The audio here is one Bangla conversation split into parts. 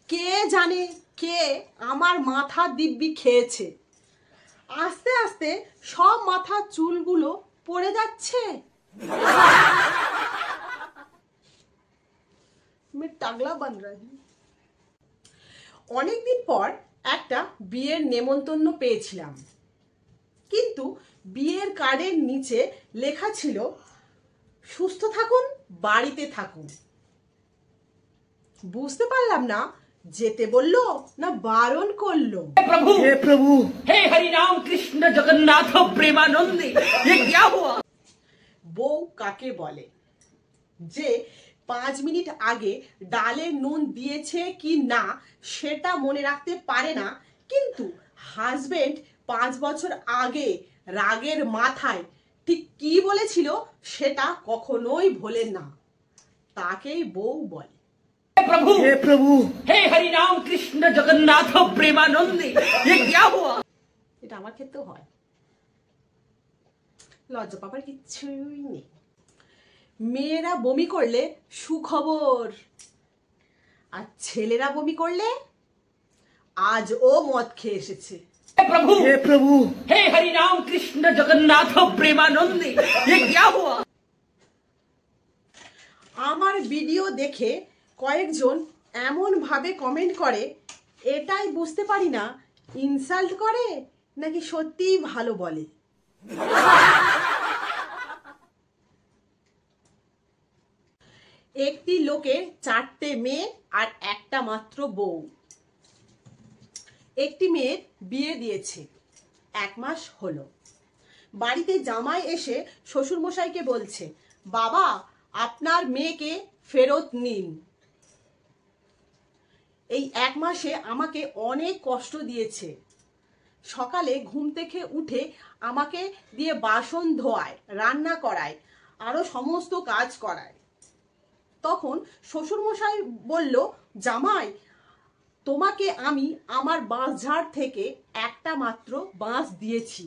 কে জানে কে আমার মাথা দিব্যি খেয়েছে। আস্তে আস্তে সব মাথার চুলগুলো পড়ে যাচ্ছে। টাগলা বান রাহি। অনেকদিন পর একটা বিয়ের নেমন্তন্ন পেয়েছিলাম, কিন্তু বিয়ের কার্ডের নিচে লেখা ছিল সুস্থ থাকুন, বাড়িতে থাকুন। বুঝতে পারলাম না যেতে বললো না বারণ করলো। हे प्रभु हे हरि राम कृष्ण जगन्नाथ प्रेमानंदी, ये क्या हुआ? বউ কাকে বলে যে 5 মিনিট আগে ডালে নুন দিয়েছে কি না সেটা মনে রাখতে পারে না, কিন্তু হাজবেন্ড 5 বছর আগে রাগের মাথায় ঠিক কি বলেছিল সেটা কখনোই ভোলেন না, তাকেই বউ বলে। हे प्रभु हे हरि राम कृष्ण जगन्नाथ प्रेमानंदी, ये क्या हुआ? এটা আমার ক্ষেত্রেও হয়। লজ্জা পাবার কিচ্ছুই নেই। মেয়েরা বমি করলে সুখবর, আর ছেলেরা বমি করলে আজ ও মদ খেয়ে এসেছে। हे प्रभु हे हरि राम कृष्ण जगन्नाथ प्रेमानंदी, ये क्या हुआ? আমার ভিডিও দেখে কয়েকজন এমন ভাবে কমেন্ট করে, এটাই বুঝতে পারি না ইনসাল্ট করে নাকি সত্যিই ভালো বলে। একটি লোকের 4টে মেয়ে আর একটা মাত্র বউ। একটি মেয়ের বিয়ে দিয়েছে, 1 মাস হলো। বাড়িতে জামাই এসে শ্বশুরমশাইকে বলছে, বাবা আপনার মেয়েকে ফেরত নিন। এই 1 মাসে আমাকে অনেক কষ্ট দিয়েছে। সকালে ঘুম থেকে উঠে আমাকে দিয়ে বাসন ধোয়ায়, রান্না করায়, আরো সমস্ত কাজ করায়। তখন শ্বশুরমশাই বলল, জামাই তোমাকে আমি আমার বাঁশঝাড় থেকে একটা মাত্র বাঁশ দিয়েছি,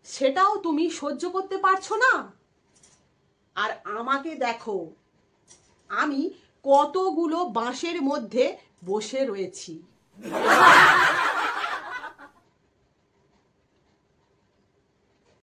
সেটাও তুমি সহ্য করতে পারছো না? আর আমাকে দেখো আমি কতগুলো বাঁশের মধ্যে বসে রয়েছি।